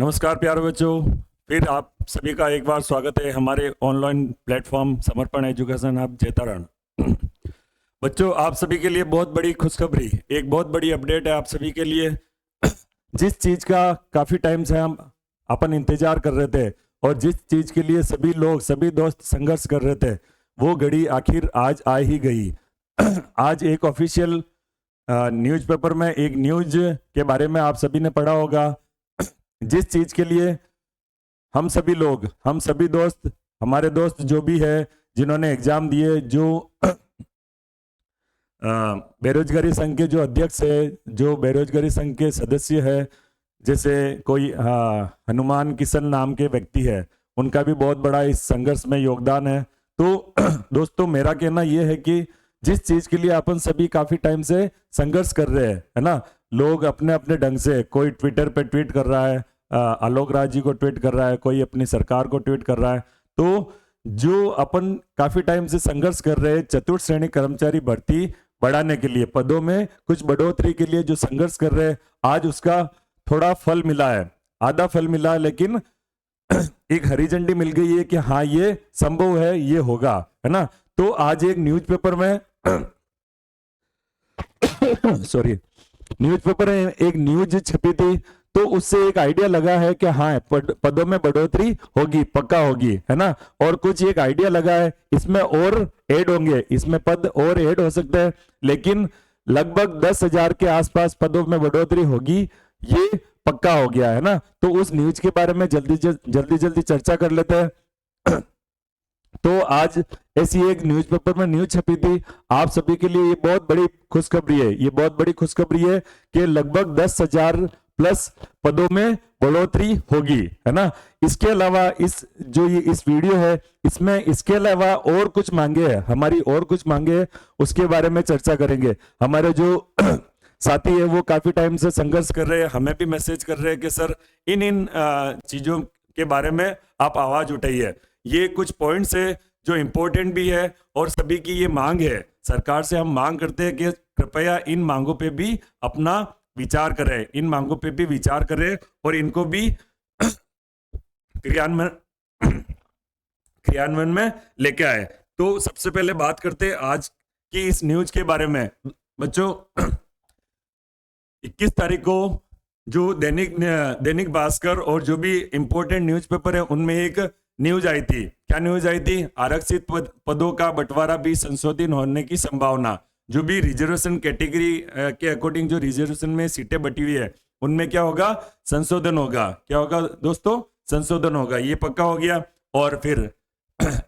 नमस्कार प्यारे बच्चों, फिर आप सभी का एक बार स्वागत है हमारे ऑनलाइन प्लेटफॉर्म समर्पण एजुकेशन हब जैतारण। बच्चों, आप सभी के लिए बहुत बड़ी खुशखबरी, एक बहुत बड़ी अपडेट है आप सभी के लिए। जिस चीज का काफी टाइम से हम अपन इंतजार कर रहे थे और जिस चीज के लिए सभी लोग सभी दोस्त संघर्ष कर रहे थे, वो घड़ी आखिर आज आ ही गई। आज एक ऑफिशियल न्यूज़पेपर में एक न्यूज के बारे में आप सभी ने पढ़ा होगा। जिस चीज के लिए हम सभी लोग, हम सभी दोस्त, हमारे दोस्त जो भी है जिन्होंने एग्जाम दिए, जो बेरोजगारी संघ के जो अध्यक्ष है, जो बेरोजगारी संघ के सदस्य है, जैसे कोई हनुमान किशन नाम के व्यक्ति है, उनका भी बहुत बड़ा इस संघर्ष में योगदान है। तो दोस्तों, मेरा कहना यह है कि जिस चीज के लिए अपन सभी काफी टाइम से संघर्ष कर रहे हैं, है ना, लोग अपने अपने ढंग से, कोई ट्विटर पे ट्वीट कर रहा है, आलोक राज जी को ट्वीट कर रहा है, कोई अपनी सरकार को ट्वीट कर रहा है। तो जो अपन काफी टाइम से संघर्ष कर रहे हैं चतुर्थ श्रेणी कर्मचारी भर्ती बढ़ाने के लिए, पदों में कुछ बढ़ोतरी के लिए जो संघर्ष कर रहे हैं, आज उसका थोड़ा फल मिला है, आधा फल मिला है, लेकिन एक हरी झंडी मिल गई है कि हाँ ये संभव है, ये होगा, है ना। तो आज एक न्यूज़पेपर में सॉरी, न्यूज़पेपर में एक न्यूज छपी थी, तो उससे एक आइडिया लगा है कि हाँ पदों में बढ़ोतरी होगी, पक्का होगी, है ना। और कुछ एक आइडिया लगा है, इसमें और ऐड होंगे, इसमें पद और ऐड हो सकते हैं, लेकिन लगभग 10,000 के आसपास पदों में बढ़ोतरी होगी, ये पक्का हो गया है ना। तो उस न्यूज के बारे में जल्दी चर्चा कर लेते हैं। तो आज ऐसी एक न्यूज़पेपर में न्यूज छपी थी, आप सभी के लिए ये बहुत बड़ी खुशखबरी है, ये बहुत बड़ी खुशखबरी है कि लगभग 10,000 प्लस पदों में बढ़ोतरी होगी, है ना। इसके अलावा इस वीडियो है, इसमें इसके अलावा और कुछ मांगे हैं, हमारी और कुछ मांगे हैं, उसके बारे में चर्चा करेंगे। हमारे जो साथी है वो काफी टाइम से संघर्ष कर रहे हैं, हमें भी मैसेज कर रहे हैं कि सर इन चीजों के बारे में आप आवाज उठाइए। ये कुछ पॉइंट्स है जो इम्पोर्टेंट भी है और सभी की ये मांग है। सरकार से हम मांग करते हैं कि कृपया इन मांगों पे भी अपना विचार करें, इन मांगों पे भी विचार करें और इनको भी क्रियान्वयन में लेके आए। तो सबसे पहले बात करते हैं आज की इस न्यूज के बारे में। बच्चों, 21 तारीख को जो दैनिक भास्कर और जो भी इंपॉर्टेंट न्यूज़पेपर है उनमें एक न्यूज आई थी। क्या न्यूज आई थी? आरक्षित पदों का बंटवारा भी संशोधित होने की संभावना। जो भी रिजर्वेशन कैटेगरी के अकॉर्डिंग जो रिजर्वेशन में सीटें बटी हुई है, उनमें क्या होगा? संशोधन होगा। क्या होगा दोस्तों? संशोधन होगा, ये पक्का हो गया। और फिर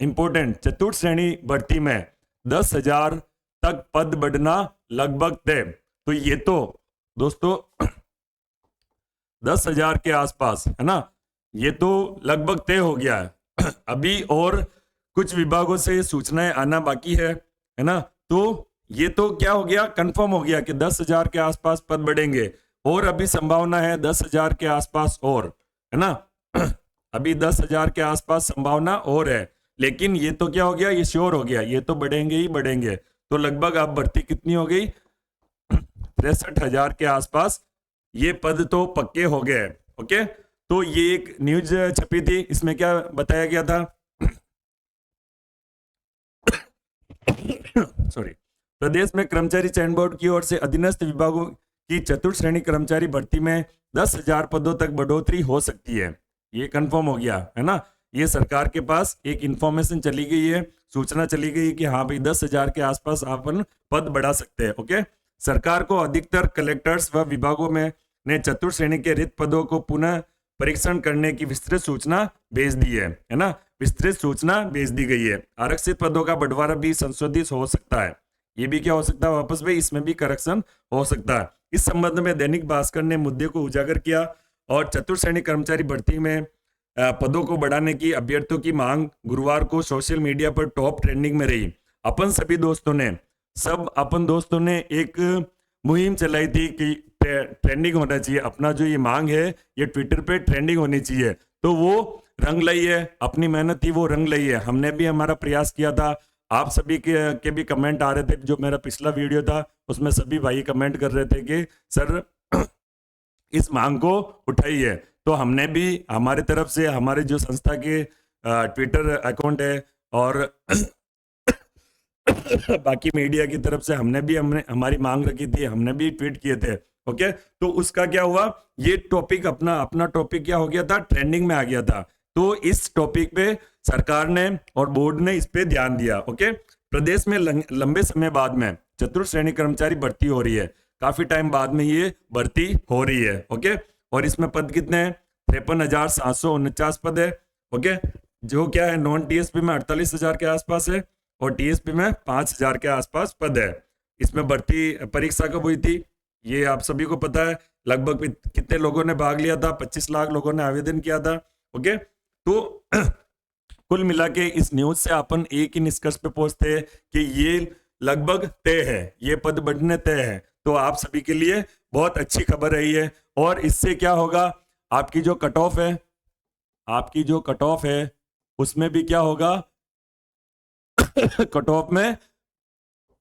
इंपॉर्टेंट, चतुर्थ श्रेणी भर्ती में 10,000 तक पद बढ़ना लगभग तय। तो ये तो दोस्तों 10,000 के आसपास, है ना, ये तो लगभग तय हो गया है। अभी और कुछ विभागों से सूचनाएं आना बाकी है ना। तो ये तो क्या हो गया? कंफर्म हो गया कि 10,000 के आसपास पद बढ़ेंगे और अभी संभावना है 10,000 के आसपास और, है ना। अभी 10,000 के आसपास संभावना और है, लेकिन ये तो क्या हो गया? ये श्योर हो गया, ये तो बढ़ेंगे ही बढ़ेंगे। तो लगभग अब भर्ती कितनी हो गई? 63,000 के आसपास ये पद तो पक्के हो गए। ओके, तो ये एक न्यूज छपी थी, इसमें क्या बताया गया था? सॉरी, प्रदेश में कर्मचारी चयन बोर्ड की ओर से अधीनस्थ विभागों की चतुर्थ श्रेणी कर्मचारी भर्ती में 10,000 पदों तक बढ़ोतरी हो सकती है। ये कंफर्म हो गया, है ना। ये सरकार के पास एक इंफॉर्मेशन चली गई है, सूचना चली गई कि हाँ भाई 10,000 के आसपास अपन पद बढ़ा सकते हैं। ओके, सरकार को अधिकतर कलेक्टर्स व विभागों में ने चतुर्थ श्रेणी के रिक्त पदों को पुनः परीक्षण करने की विस्तृत सूचना भेज दी है ना। विस्तृत सूचना भेज दी गई है। आरक्षित पदों का बंटवारा भी संशोधित हो सकता है। ये भी क्या हो सकता है? वापस भाई इसमें भी करेक्शन हो सकता है। इस संबंध में दैनिक भास्कर ने मुद्दे को उजागर किया और चतुर्थ श्रेणी कर्मचारी भर्ती में पदों को बढ़ाने की अभ्यर्थियों की मांग गुरुवार को सोशल मीडिया पर टॉप ट्रेंडिंग में रही। अपन दोस्तों ने एक मुहिम चलाई थी कि ट्रेंडिंग होना चाहिए, अपना जो ये मांग है ये ट्विटर पे ट्रेंडिंग होनी चाहिए। तो वो रंग लाई है, अपनी मेहनत थी वो रंग लाई है। हमने भी हमारा प्रयास किया था, आप सभी के भी कमेंट आ रहे थे। जो मेरा पिछला वीडियो था उसमें सभी भाई कमेंट कर रहे थे कि सर इस मांग को उठाइए। तो हमने भी हमारे तरफ से हमारे जो संस्था के ट्विटर अकाउंट है और बाकी मीडिया की तरफ से हमने हमारी मांग रखी थी, हमने भी ट्वीट किए थे। ओके, तो उसका क्या हुआ, ये टॉपिक अपना अपना टॉपिक क्या हो गया था, ट्रेंडिंग में आ गया था। तो इस टॉपिक पे सरकार ने और बोर्ड ने इस पे ध्यान दिया। ओके, प्रदेश में लंबे समय बाद में चतुर्थ श्रेणी कर्मचारी भर्ती हो रही है, काफी टाइम बाद में ये भर्ती हो रही है। ओके, और इसमें पद कितने हैं, 53,749 पद है। ओके, जो क्या है नॉन टीएसपी में 48,000 के आसपास है और टीएसपी में 5,000 के आसपास पद है। इसमें भर्ती परीक्षा कब हुई थी ये आप सभी को पता है, लगभग कितने लोगों ने भाग लिया था, 25 लाख लोगों ने आवेदन किया था। ओके, तो कुल मिला के इस न्यूज से अपन एक ही निष्कर्ष पे पहुंचते हैं कि ये लगभग तय है, ये पद बढ़ने तय है। तो आप सभी के लिए बहुत अच्छी खबर रही है। और इससे क्या होगा, आपकी जो कट ऑफ है, आपकी जो कट ऑफ है उसमें भी क्या होगा कट ऑफ में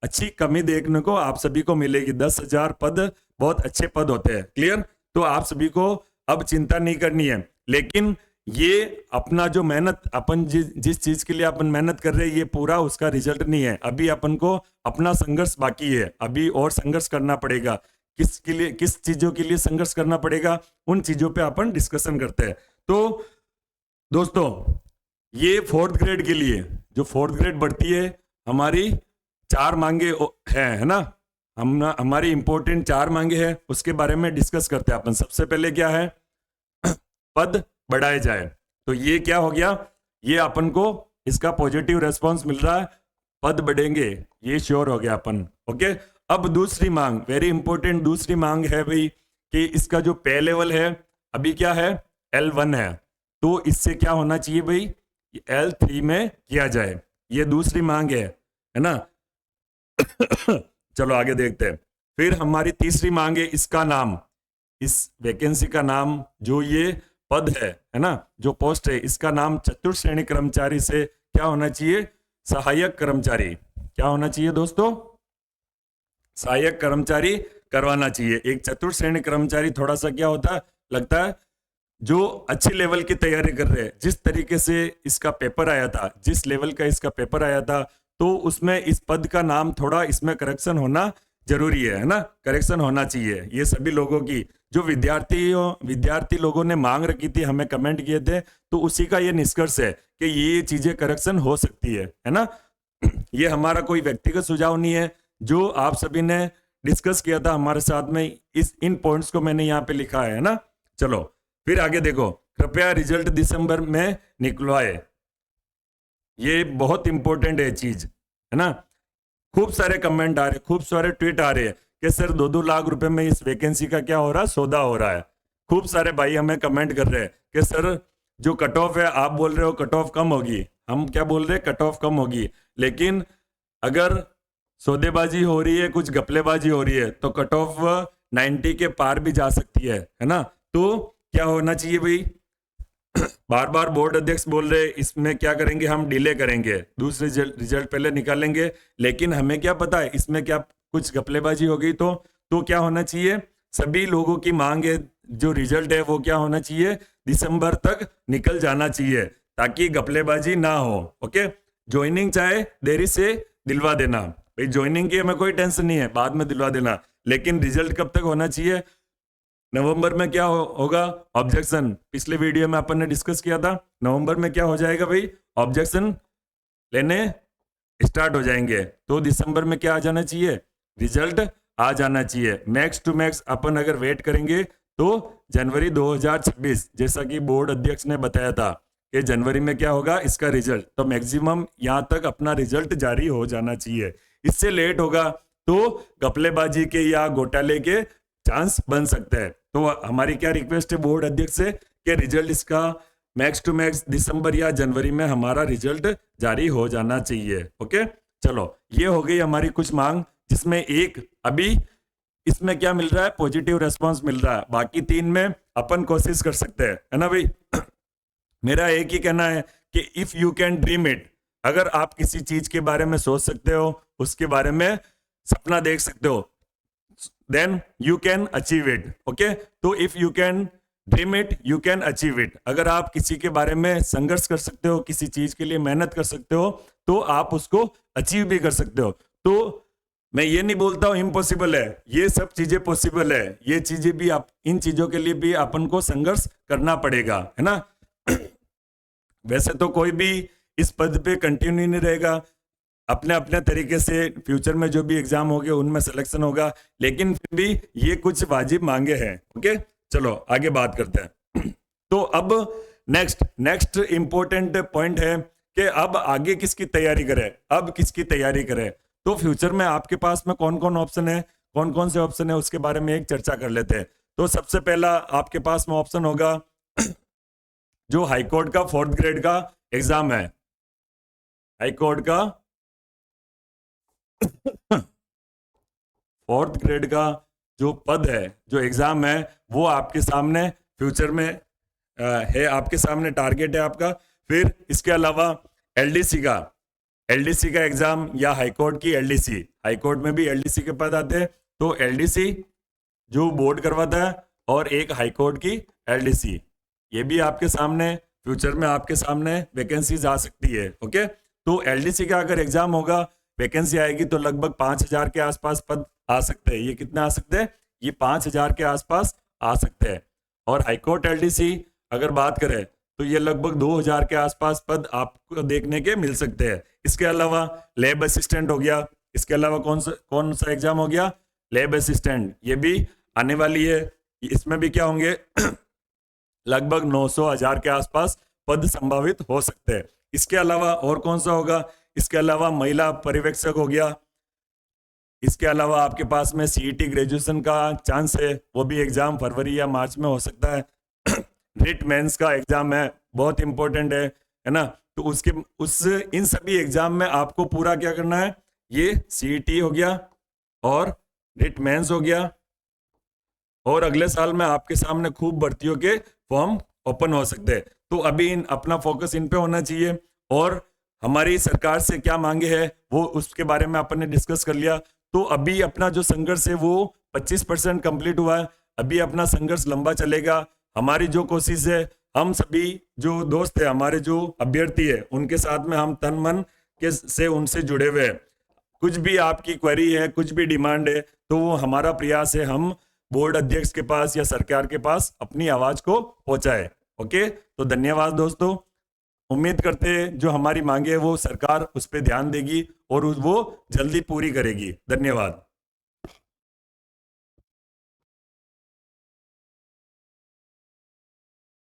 अच्छी कमी देखने को आप सभी को मिलेगी। 10,000 पद बहुत अच्छे पद होते हैं। क्लियर, तो आप सभी को अब चिंता नहीं करनी है। लेकिन ये अपना जो मेहनत अपन जिस चीज के लिए अपन मेहनत कर रहे हैं ये पूरा उसका रिजल्ट नहीं है। अभी अपन को अपना संघर्ष बाकी है, अभी और संघर्ष करना पड़ेगा। किसके लिए, किस चीजों के लिए संघर्ष करना पड़ेगा, उन चीजों पे अपन डिस्कशन करते हैं। तो दोस्तों, ये 4th ग्रेड के लिए जो 4th ग्रेड बढ़ती है, हमारी 4 मांगे है ना, हमारी इंपॉर्टेंट 4 मांगे हैं, उसके बारे में डिस्कस करते हैं अपन। सबसे पहले क्या है, पद बढ़ाए जाए। तो ये क्या हो गया, ये अपन को इसका पॉजिटिव रेस्पॉन्स मिल रहा है, पद बढ़ेंगे, ये श्योर हो गया अपन। ओके, अब दूसरी मांग, वेरी इंपॉर्टेंट दूसरी मांग है भाई कि इसका जो पे लेवल है अभी क्या है, L1 है, तो इससे क्या होना चाहिए भाई, L3 में किया जाए। ये दूसरी मांग है ना। चलो आगे देखते हैं। फिर हमारी तीसरी मांग है, इसका नाम, इस वैकेंसी का नाम, जो ये पद है ना, जो पोस्ट है, इसका नाम चतुर्थ श्रेणी कर्मचारी से क्या होना चाहिए, सहायक कर्मचारी। क्या होना चाहिए दोस्तों, सहायक कर्मचारी करवाना चाहिए। एक चतुर्थ श्रेणी कर्मचारी थोड़ा सा क्या होता है, लगता है जो अच्छी लेवल की तैयारी कर रहे हैं, जिस तरीके से इसका पेपर आया था, जिस लेवल का इसका पेपर आया था, तो उसमें इस पद का नाम थोड़ा इसमें करेक्शन होना जरूरी है ना, करेक्शन होना चाहिए। ये सभी लोगों की जो विद्यार्थी लोगों ने मांग रखी थी, हमें कमेंट किए थे, तो उसी का ये निष्कर्ष है कि ये चीजें करेक्शन हो सकती है ना। ये हमारा कोई व्यक्तिगत सुझाव नहीं है, जो आप सभी ने डिस्कस किया था हमारे साथ में, इन पॉइंट्स को मैंने यहाँ पे लिखा है ना। चलो फिर आगे देखो, कृपया रिजल्ट दिसंबर में निकलवाए। ये बहुत इंपॉर्टेंट है चीज, है ना। खूब सारे कमेंट आ रहे, खूब सारे ट्वीट आ रहे हैं कि सर 2-2 लाख रुपए में इस वैकेंसी का क्या हो रहा है, सौदा हो रहा है। खूब सारे भाई हमें कमेंट कर रहे हैं कि सर जो कट ऑफ है, आप बोल रहे हो कट ऑफ कम होगी, हम क्या बोल रहे हैं, कट ऑफ कम होगी, लेकिन अगर सौदेबाजी हो रही है, कुछ गपलेबाजी हो रही है, तो कट ऑफ 90 के पार भी जा सकती है ना। तो क्या होना चाहिए भाई, बार बार बोर्ड अध्यक्ष बोल रहे इसमें क्या करेंगे, हम डिले करेंगे, दूसरे रिजल्ट पहले निकालेंगे, लेकिन हमें क्या पता है इसमें क्या कुछ गपलेबाजी हो गई तो क्या होना चाहिए, सभी लोगों की मांग है, जो रिजल्ट है वो क्या होना चाहिए, दिसंबर तक निकल जाना चाहिए, ताकि गपलेबाजी ना हो। ओके, ज्वाइनिंग चाहे देरी से दिलवा देना, भाई ज्वाइनिंग की हमें कोई टेंशन नहीं है, बाद में दिलवा देना, लेकिन रिजल्ट कब तक होना चाहिए, नवंबर में क्या होगा, ऑब्जेक्शन। पिछले वीडियो में अपन ने डिस्कस किया था, नवंबर में क्या हो जाएगा भाई, ऑब्जेक्शन लेने स्टार्ट हो जाएंगे, तो दिसंबर में क्या आ जाना चाहिए, रिजल्ट आ जाना चाहिए। मैक्स टू मैक्स अपन अगर वेट करेंगे तो जनवरी 2026, जैसा कि बोर्ड अध्यक्ष ने बताया था कि जनवरी में क्या होगा इसका रिजल्ट, तो मैक्सिमम यहां तक अपना रिजल्ट जारी हो जाना चाहिए। इससे लेट होगा तो गपलेबाजी के या घोटाले के चांस बन सकते हैं। तो हमारी क्या रिक्वेस्ट है बोर्ड अध्यक्ष से कि रिजल्ट इसका मैक्स टू मैक्स दिसंबर या जनवरी में हमारा रिजल्ट जारी हो जाना चाहिए। ओके, चलो ये हो गई हमारी कुछ मांग, जिसमें एक अभी इसमें क्या मिल रहा है, पॉजिटिव रेस्पॉन्स मिल रहा है, बाकी 3 में अपन कोशिश कर सकते हैं, है ना भाई। मेरा एक ही कहना है कि if you can dream it, अगर आप किसी चीज के बारे में सोच सकते हो, उसके बारे में सपना देख सकते हो, then you can achieve it. Okay, तो if you can dream it you can achieve it. अगर आप किसी के बारे में संघर्ष कर सकते हो, किसी चीज के लिए मेहनत कर सकते हो, तो आप उसको अचीव भी कर सकते हो। तो मैं ये नहीं बोलता हूं इम्पॉसिबल है, ये सब चीजें पॉसिबल है। ये चीजें भी आप, इन चीजों के लिए भी अपन को संघर्ष करना पड़ेगा, है ना। वैसे तो कोई भी इस पद पे कंटिन्यू नहीं रहेगा, अपने अपने तरीके से फ्यूचर में जो भी एग्जाम होंगे उनमें सिलेक्शन होगा, लेकिन फिर भी ये कुछ वाजिब मांगे हैं। ओके, चलो आगे बात करते हैं। तो अब नेक्स्ट इंपॉर्टेंट पॉइंट है कि अब आगे किसकी तैयारी करें, अब किसकी तैयारी करें। तो फ्यूचर में आपके पास में कौन कौन ऑप्शन है, कौन कौन से ऑप्शन है, उसके बारे में एक चर्चा कर लेते हैं। तो सबसे पहला आपके पास में ऑप्शन होगा जो हाईकोर्ट का 4th ग्रेड का एग्जाम है, हाईकोर्ट का 4th ग्रेड का जो पद है, जो एग्जाम है, वो आपके सामने फ्यूचर में है, आपके सामने टारगेट है आपका। फिर इसके अलावा एलडीसी का एग्जाम या हाईकोर्ट की एलडीसी, हाईकोर्ट में भी एलडीसी के पद आते हैं। तो एलडीसी जो बोर्ड करवाता है और एक हाईकोर्ट की एलडीसी, ये भी आपके सामने फ्यूचर में आपके सामने वैकेंसीज आ सकती है। ओके, तो एलडीसी का अगर एग्जाम होगा, वैकेंसी आएगी तो लगभग 5000 के आसपास पद आ सकते हैं। ये कितना आ सकते हैं? ये 5000 के आसपास आ सकते हैं। और हाईकोर्ट एलडीसी अगर बात करें तो ये लगभग 2000 के आसपास पद आपको देखने के मिल सकते हैं। इसके अलावा लैब असिस्टेंट हो गया, इसके अलावा कौन सा एग्जाम हो गया? लैब असिस्टेंट, ये भी आने वाली है। इसमें भी क्या होंगे? लगभग 900-1000 के आसपास पद संभावित हो सकते हैं। इसके अलावा और कौन सा होगा? इसके अलावा महिला पर्यवेक्षक हो गया। इसके अलावा आपके पास में सीईटी ग्रेजुएशन का चांस है, वो भी एग्जाम फरवरी या मार्च में हो सकता है। रिट मेंस का एग्जाम है, बहुत इंपॉर्टेंट है ना। तो इन सभी एग्जाम में आपको पूरा क्या करना है? ये सीईटी हो गया और रिट मेंस हो गया, और अगले साल में आपके सामने खूब भर्तियों के फॉर्म ओपन हो सकते हैं। तो अभी अपना फोकस इन पे होना चाहिए। और हमारी सरकार से क्या मांगे है वो उसके बारे में अपन ने डिस्कस कर लिया। तो अभी अपना जो संघर्ष है वो 25% कंप्लीट हुआ है। अभी अपना संघर्ष लंबा चलेगा। हमारी जो कोशिश है, हम सभी जो दोस्त है, हमारे जो अभ्यर्थी है, उनके साथ में हम तन मन के से उनसे जुड़े हुए हैं। कुछ भी आपकी क्वेरी है, कुछ भी डिमांड है, तो वो हमारा प्रयास है हम बोर्ड अध्यक्ष के पास या सरकार के पास अपनी आवाज को पहुंचाए। ओके, तो धन्यवाद दोस्तों। उम्मीद करते हैं जो हमारी मांगे है वो सरकार उस पर ध्यान देगी और वो जल्दी पूरी करेगी। धन्यवाद।